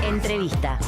Entrevista.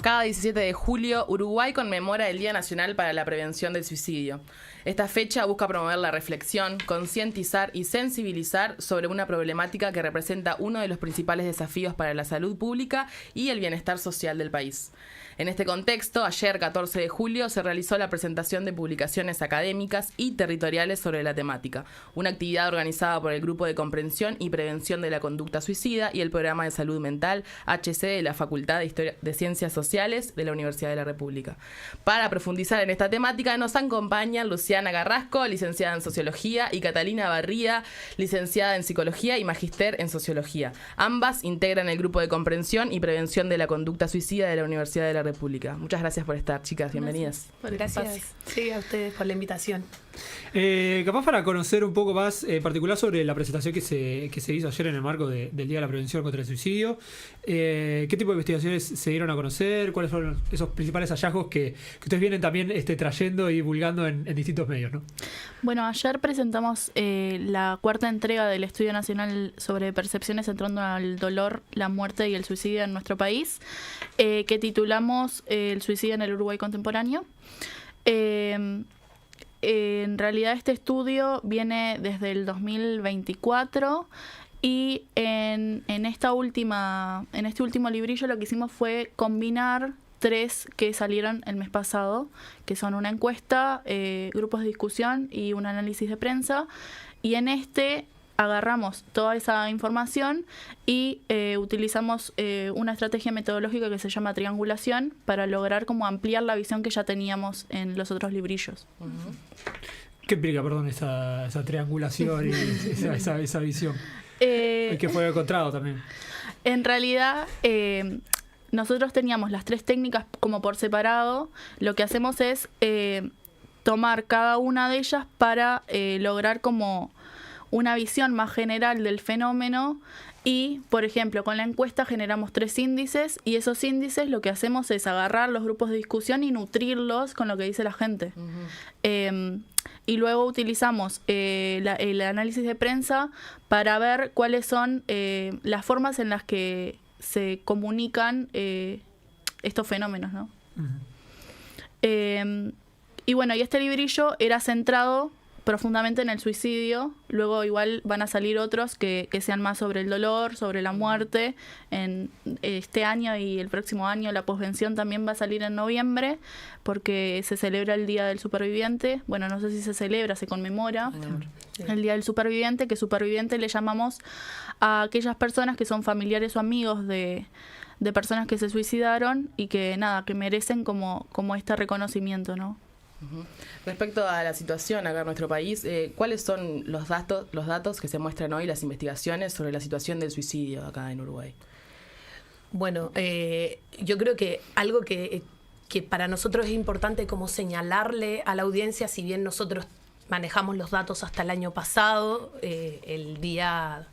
Cada 17 de julio, Uruguay conmemora el Día Nacional para la Prevención del Suicidio. Esta fecha busca promover la reflexión, concientizar y sensibilizar sobre una problemática que representa uno de los principales desafíos para la salud pública y el bienestar social del país. En este contexto, ayer, 14 de julio, se realizó la presentación de publicaciones académicas y territoriales sobre la temática, una actividad organizada por el Grupo de Comprensión y Prevención de la Conducta Suicida y el Programa de Salud Mental HC de la Facultad de Ciencias Sociales de la Universidad de la República. Para profundizar en esta temática nos acompañan Luciana Carrasco, licenciada en Sociología, y Catalina Barría, licenciada en Psicología y magíster en Sociología. Ambas integran el Grupo de Comprensión y Prevención de la Conducta Suicida de la Universidad de la República. Muchas gracias por estar, chicas. Bienvenidas. Gracias. Sí, a ustedes por la invitación. Capaz para conocer un poco más particular sobre la presentación que se hizo ayer en el marco del Día de la Prevención contra el Suicidio. ¿Qué tipo de investigaciones se dieron a conocer? ¿Cuáles son esos principales hallazgos que ustedes vienen también trayendo y divulgando en distintos medios, ¿no? Bueno, ayer presentamos la cuarta entrega del Estudio Nacional sobre Percepciones en torno al dolor, la muerte y el suicidio en nuestro país, que titulamos El suicidio en el Uruguay contemporáneo. En realidad este estudio viene desde el 2024 y en este último librillo lo que hicimos fue combinar 3 que salieron el mes pasado, que son una encuesta, grupos de discusión y un análisis de prensa, y en agarramos toda esa información y utilizamos una estrategia metodológica que se llama triangulación para lograr como ampliar la visión que ya teníamos en los otros librillos. Uh-huh. ¿Qué implica, perdón, esa triangulación y esa visión? ¿Y qué fue encontrado también? En realidad, nosotros teníamos las 3 técnicas como por separado. Lo que hacemos es tomar cada una de ellas para lograr como una visión más general del fenómeno y, por ejemplo, con la encuesta generamos 3 índices y esos índices lo que hacemos es agarrar los grupos de discusión y nutrirlos con lo que dice la gente. Uh-huh. Y luego utilizamos el análisis de prensa para ver cuáles son las formas en las que se comunican estos fenómenos, ¿no? Uh-huh. Y bueno, y este librillo era centrado profundamente en el suicidio. Luego igual van a salir otros que sean más sobre el dolor, sobre la muerte. En este año y el próximo año la posvención también va a salir en noviembre porque se celebra el Día del Superviviente. Bueno, no sé si se celebra, se conmemora el Día del Superviviente, que superviviente le llamamos a aquellas personas que son familiares o amigos de personas que se suicidaron y que que merecen como este reconocimiento, ¿no? Uh-huh. Respecto a la situación acá en nuestro país, ¿cuáles son los datos que se muestran hoy, las investigaciones sobre la situación del suicidio acá en Uruguay? Bueno, yo creo que algo que para nosotros es importante como señalarle a la audiencia, si bien nosotros manejamos los datos hasta el año pasado, el viernes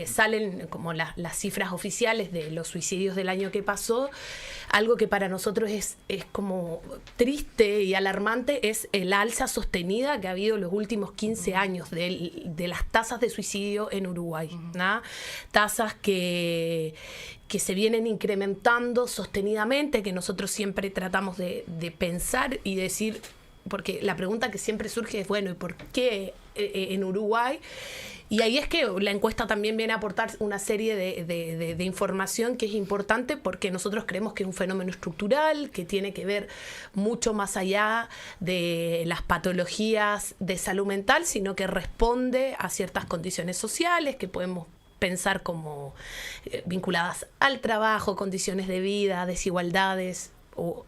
salen como las cifras oficiales de los suicidios del año que pasó. Algo que para nosotros es como triste y alarmante es el alza sostenida que ha habido los últimos 15 años de las tasas de suicidio en Uruguay, ¿no? Tasas que se vienen incrementando sostenidamente, que nosotros siempre tratamos de pensar y decir, porque la pregunta que siempre surge es, bueno, ¿y por qué en Uruguay? Y ahí es que la encuesta también viene a aportar una serie de información que es importante porque nosotros creemos que es un fenómeno estructural, que tiene que ver mucho más allá de las patologías de salud mental, sino que responde a ciertas condiciones sociales que podemos pensar como vinculadas al trabajo, condiciones de vida, desigualdades o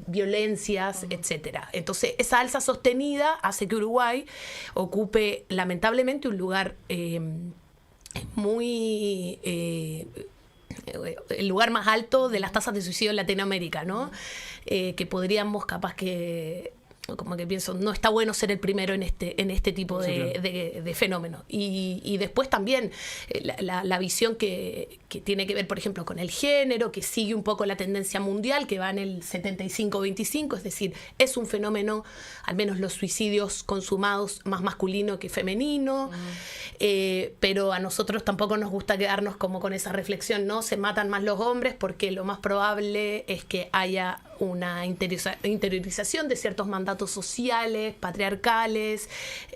violencias, etcétera. Entonces, esa alza sostenida hace que Uruguay ocupe, lamentablemente, un lugar el lugar más alto de las tasas de suicidio en Latinoamérica, ¿no? Que podríamos capaz que como que pienso, no está bueno ser el primero en este tipo Sí, de, claro. de fenómenos. Y después también la visión que tiene que ver, por ejemplo, con el género, que sigue un poco la tendencia mundial, que va en el 75-25, es decir, es un fenómeno, al menos los suicidios consumados, más masculino que femenino, pero a nosotros tampoco nos gusta quedarnos como con esa reflexión, ¿no? Se matan más los hombres porque lo más probable es que haya una interiorización de ciertos mandatos sociales, patriarcales,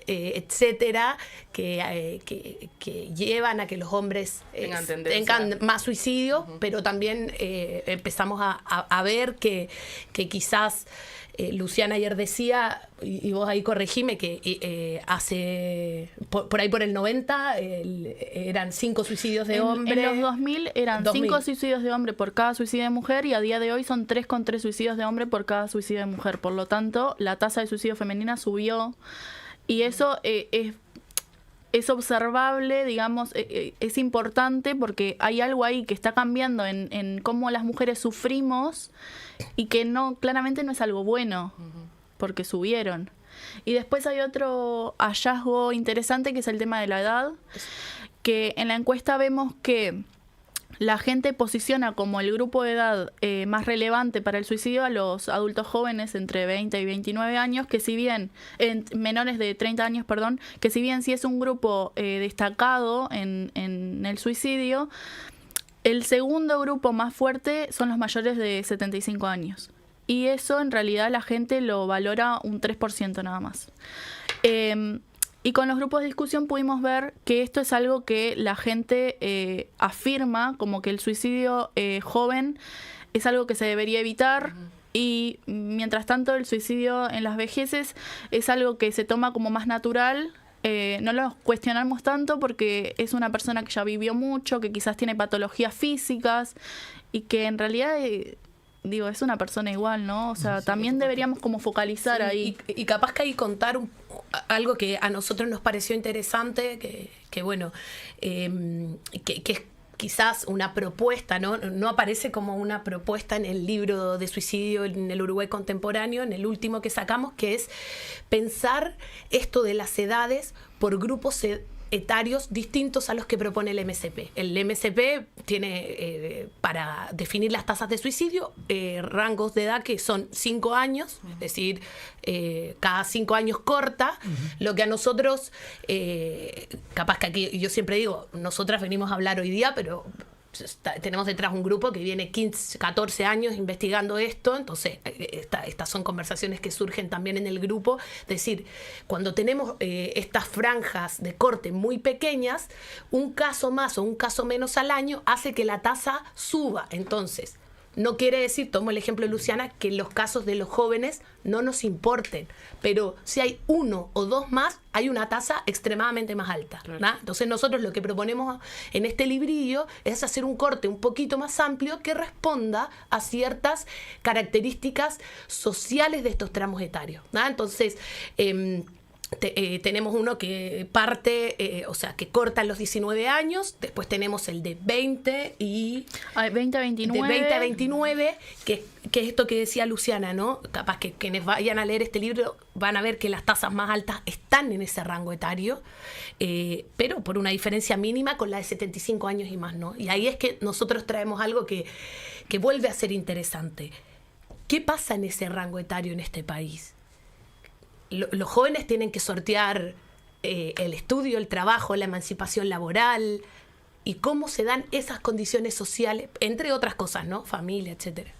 etcétera, que llevan a que los hombres tengan más suicidios, pero también empezamos a ver que quizás Luciana ayer decía, y vos ahí corregime, que hace por ahí por el 90 eran 5 suicidios de hombre. En los 2000 eran 5 suicidios de hombre por cada suicidio de mujer, y a día de hoy son 3,3 suicidios de hombre por cada suicidio de mujer. Por lo tanto, la tasa de suicidio femenina subió, y eso es observable, digamos, es importante porque hay algo ahí que está cambiando en cómo las mujeres sufrimos, y que claramente no es algo bueno, porque subieron. Y después hay otro hallazgo interesante, que es el tema de la edad, que en la encuesta vemos que la gente posiciona como el grupo de edad más relevante para el suicidio a los adultos jóvenes entre 20 y 29 años, que si bien, menores de 30 años, perdón, que si bien sí es un grupo destacado en el suicidio, el segundo grupo más fuerte son los mayores de 75 años. Y eso en realidad la gente lo valora un 3% nada más. Y con los grupos de discusión pudimos ver que esto es algo que la gente afirma, como que el suicidio joven es algo que se debería evitar, y mientras tanto el suicidio en las vejeces es algo que se toma como más natural. No lo cuestionamos tanto porque es una persona que ya vivió mucho, que quizás tiene patologías físicas, y que en realidad... es una persona igual, ¿no? O sea, sí, también deberíamos como focalizar ahí. Y capaz que ahí contar algo que a nosotros nos pareció interesante, que bueno, que es quizás una propuesta, ¿no? No aparece como una propuesta en el libro de suicidio en el Uruguay contemporáneo, en el último que sacamos, que es pensar esto de las edades por grupos etarios distintos a los que propone el MSP. El MSP tiene, para definir las tasas de suicidio, rangos de edad que son 5 años, es decir, cada 5 años corta, lo que a nosotros, capaz que aquí, yo siempre digo, nosotras venimos a hablar hoy día, pero tenemos detrás un grupo que viene 15, 14 años investigando esto, entonces estas son conversaciones que surgen también en el grupo. Es decir, cuando tenemos estas franjas de corte muy pequeñas, un caso más o un caso menos al año hace que la tasa suba. Entonces, no quiere decir, tomo el ejemplo de Luciana, que los casos de los jóvenes no nos importen, pero si hay 1 o 2 más, hay una tasa extremadamente más alta, ¿no? Claro. Entonces nosotros lo que proponemos en este librillo es hacer un corte un poquito más amplio que responda a ciertas características sociales de estos tramos etarios, ¿no? Entonces, tenemos uno que parte, o sea, que corta en los 19 años, después tenemos el de 20 y... 20 a 29. De 20 a 29, que es esto que decía Luciana, ¿no? Capaz que quienes vayan a leer este libro van a ver que las tasas más altas están en ese rango etario, pero por una diferencia mínima con la de 75 años y más, ¿no? Y ahí es que nosotros traemos algo que vuelve a ser interesante. ¿Qué pasa en ese rango etario en este país? Los jóvenes tienen que sortear el estudio, el trabajo, la emancipación laboral, y cómo se dan esas condiciones sociales, entre otras cosas, ¿no? Familia, etcétera.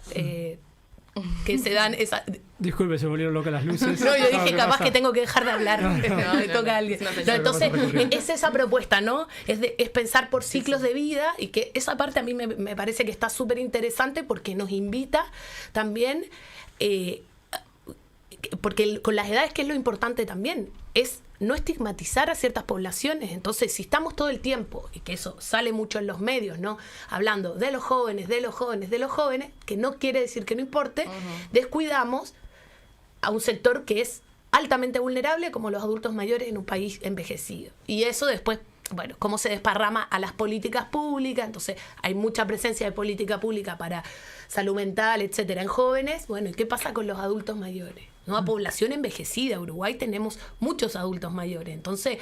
Que se dan esas... Disculpe, se volvieron locas las luces. No, yo dije, capaz que tengo que dejar de hablar. Me toca a alguien. No, entonces, es esa propuesta, ¿no? Es pensar por ciclos de vida, y que esa parte a mí me parece que está súper interesante porque nos invita también... porque con las edades, que es lo importante también, es no estigmatizar a ciertas poblaciones. Entonces, si estamos todo el tiempo, y que eso sale mucho en los medios, ¿no? Hablando de los jóvenes, que no quiere decir que no importe, descuidamos a un sector que es altamente vulnerable, como los adultos mayores en un país envejecido. Y eso después, bueno, cómo se desparrama a las políticas públicas. Entonces, hay mucha presencia de política pública para salud mental, etcétera, en jóvenes. Bueno, ¿y qué pasa con los adultos mayores? una población envejecida. Uruguay tenemos muchos adultos mayores. Entonces,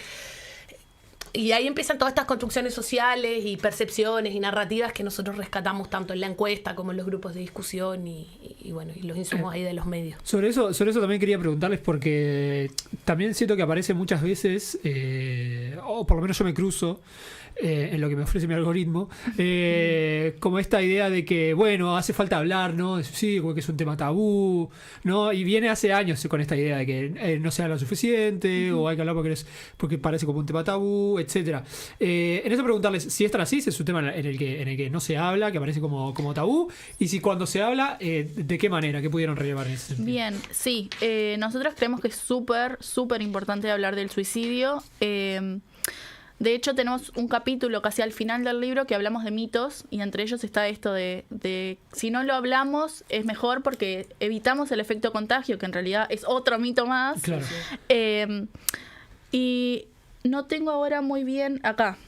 y ahí empiezan todas estas construcciones sociales y percepciones y narrativas que nosotros rescatamos tanto en la encuesta como en los grupos de discusión y bueno, y los insumos ahí de los medios. Sobre eso también quería preguntarles, porque también siento que aparece muchas veces, o por lo menos yo me cruzo en lo que me ofrece mi algoritmo, como esta idea de que, bueno, hace falta hablar, ¿no?, de suicidio, como que es un tema tabú, ¿no? Y viene hace años con esta idea de que no se habla suficiente, o hay que hablar porque parece como un tema tabú, etcétera. En eso preguntarles si es tan así, si es un tema en el que no se habla, que aparece como tabú, y si cuando se habla, ¿de qué manera? ¿Qué pudieron relevar en ese sentido? Bien, sí. Nosotros creemos que es súper importante hablar del suicidio. De hecho, tenemos un capítulo casi al final del libro que hablamos de mitos, y entre ellos está esto de si no lo hablamos es mejor porque evitamos el efecto contagio, que en realidad es otro mito más. Claro. Y no tengo ahora muy bien acá.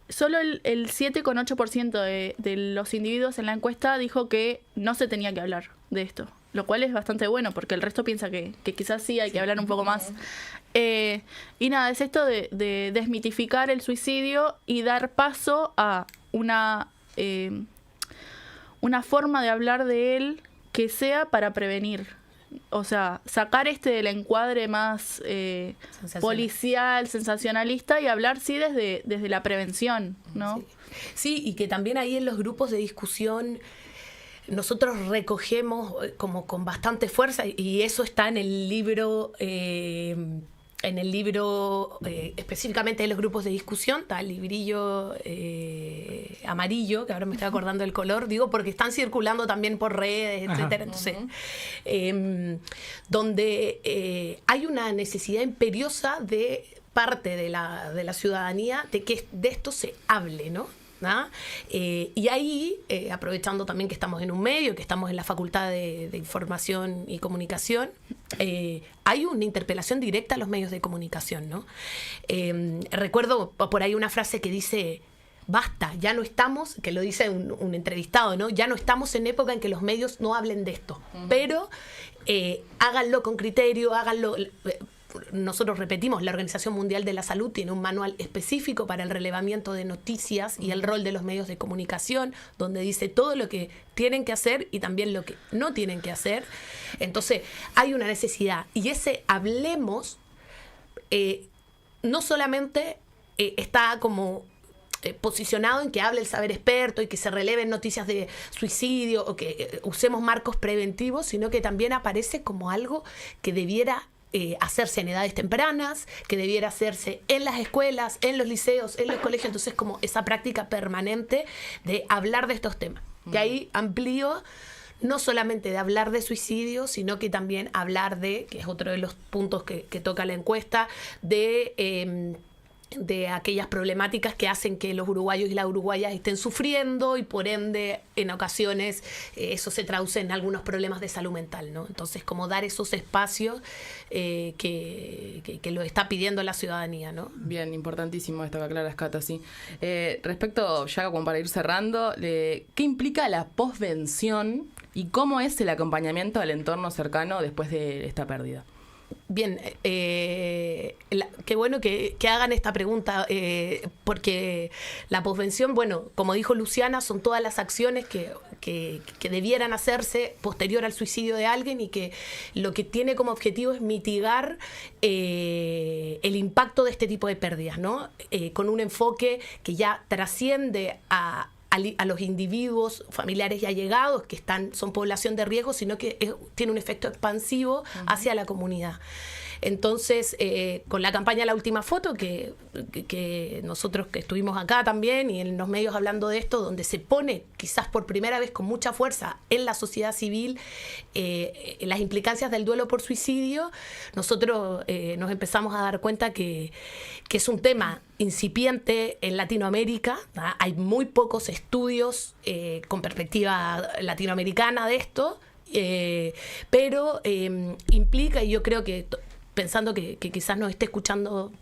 Solo el 7,8% de los individuos en la encuesta dijo que no se tenía que hablar de esto, lo cual es bastante bueno porque el resto piensa que quizás sí hay que hablar un poco más. Y nada, es esto de desmitificar el suicidio y dar paso a una forma de hablar de él que sea para prevenir. O sea, sacar del encuadre más policial, sensacionalista, y hablar sí desde la prevención, ¿no? Sí, y que también ahí en los grupos de discusión nosotros recogemos como con bastante fuerza, y eso está en el libro, específicamente de los grupos de discusión, está el librillo amarillo, que ahora me estoy acordando del color, digo, porque están circulando también por redes, etcétera. Entonces, donde hay una necesidad imperiosa de parte de la ciudadanía de que de esto se hable, ¿no? Y ahí, aprovechando también que estamos en un medio, que estamos en la Facultad de Información y Comunicación, hay una interpelación directa a los medios de comunicación, ¿no? Recuerdo por ahí una frase que dice: basta, ya no estamos, que lo dice un entrevistado, ¿no? Ya no estamos en época en que los medios no hablen de esto, pero háganlo con criterio, háganlo. Nosotros repetimos, la Organización Mundial de la Salud tiene un manual específico para el relevamiento de noticias y el rol de los medios de comunicación, donde dice todo lo que tienen que hacer y también lo que no tienen que hacer. Entonces, hay una necesidad. Y ese hablemos no solamente está como posicionado en que hable el saber experto y que se releven noticias de suicidio o que usemos marcos preventivos, sino que también aparece como algo que debiera hacerse en edades tempranas, que debiera hacerse en las escuelas, en los liceos, en los colegios. Entonces, como esa práctica permanente de hablar de estos temas. Que ahí amplío no solamente de hablar de suicidio, sino que también hablar de, que es otro de los puntos que toca la encuesta, de aquellas problemáticas que hacen que los uruguayos y las uruguayas estén sufriendo, y por ende en ocasiones eso se traduce en algunos problemas de salud mental, ¿no? Entonces, como dar esos espacios que lo está pidiendo la ciudadanía, ¿no? Bien, importantísimo esto que aclaras, Cata, sí. Respecto, ya como para ir cerrando, ¿qué implica la posvención y cómo es el acompañamiento al entorno cercano después de esta pérdida? Bien, qué bueno que hagan esta pregunta, porque la posvención, bueno, como dijo Luciana, son todas las acciones que debieran hacerse posterior al suicidio de alguien, y que lo que tiene como objetivo es mitigar el impacto de este tipo de pérdidas, ¿no? Con un enfoque que ya trasciende a los individuos, familiares y allegados que son población de riesgo, sino que tiene un efecto expansivo hacia la comunidad. Entonces, con la campaña La Última Foto, que nosotros que estuvimos acá también y en los medios hablando de esto, donde se pone quizás por primera vez con mucha fuerza en la sociedad civil las implicancias del duelo por suicidio, nosotros nos empezamos a dar cuenta que es un tema incipiente en Latinoamérica, ¿verdad? Hay muy pocos estudios con perspectiva latinoamericana de esto, pero implica, y yo creo que pensando que quizás nos esté escuchando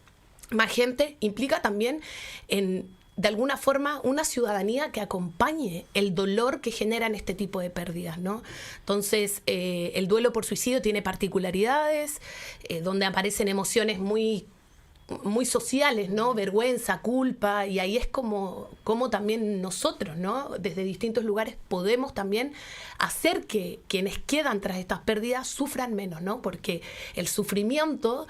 más gente, implica también en de alguna forma una ciudadanía que acompañe el dolor que generan este tipo de pérdidas, ¿no? Entonces, el duelo por suicidio tiene particularidades, donde aparecen emociones muy sociales, ¿no? Vergüenza, culpa, y ahí es como también nosotros, ¿no? Desde distintos lugares podemos también hacer que quienes quedan tras estas pérdidas sufran menos, ¿no? Porque el sufrimiento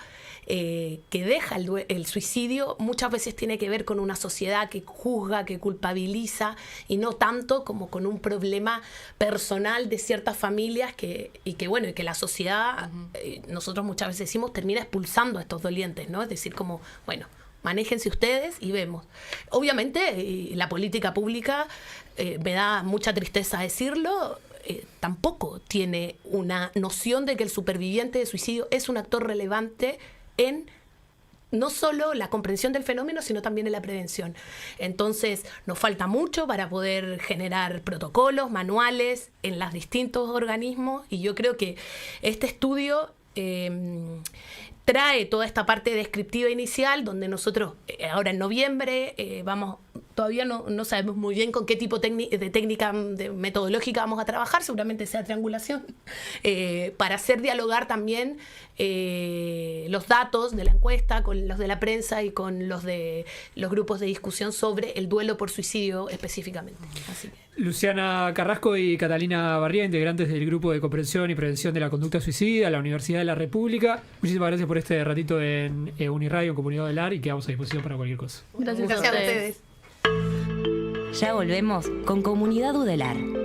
que deja el suicidio muchas veces tiene que ver con una sociedad que juzga, que culpabiliza, y no tanto como con un problema personal de ciertas familias y que la sociedad, nosotros muchas veces decimos, termina expulsando a estos dolientes, ¿no? Es decir, como, bueno, manéjense ustedes y vemos. Obviamente, la política pública, me da mucha tristeza decirlo, tampoco tiene una noción de que el superviviente de suicidio es un actor relevante en no solo la comprensión del fenómeno, sino también en la prevención. Entonces, nos falta mucho para poder generar protocolos, manuales en los distintos organismos, y yo creo que este estudio trae toda esta parte descriptiva inicial, donde nosotros ahora en noviembre todavía no sabemos muy bien con qué tipo de técnica metodológica vamos a trabajar, seguramente sea triangulación, para hacer dialogar también los datos de la encuesta con los de la prensa y con los de los grupos de discusión sobre el duelo por suicidio específicamente. Así que. Luciana Carrasco y Catalina Barría, integrantes del Grupo de Comprensión y Prevención de la Conducta Suicida de la Universidad de la República. Muchísimas gracias por este ratito en Uniradio, en Comunidad del AR, y quedamos a disposición para cualquier cosa. Gracias a ustedes. Ya volvemos con Comunidad UDELAR.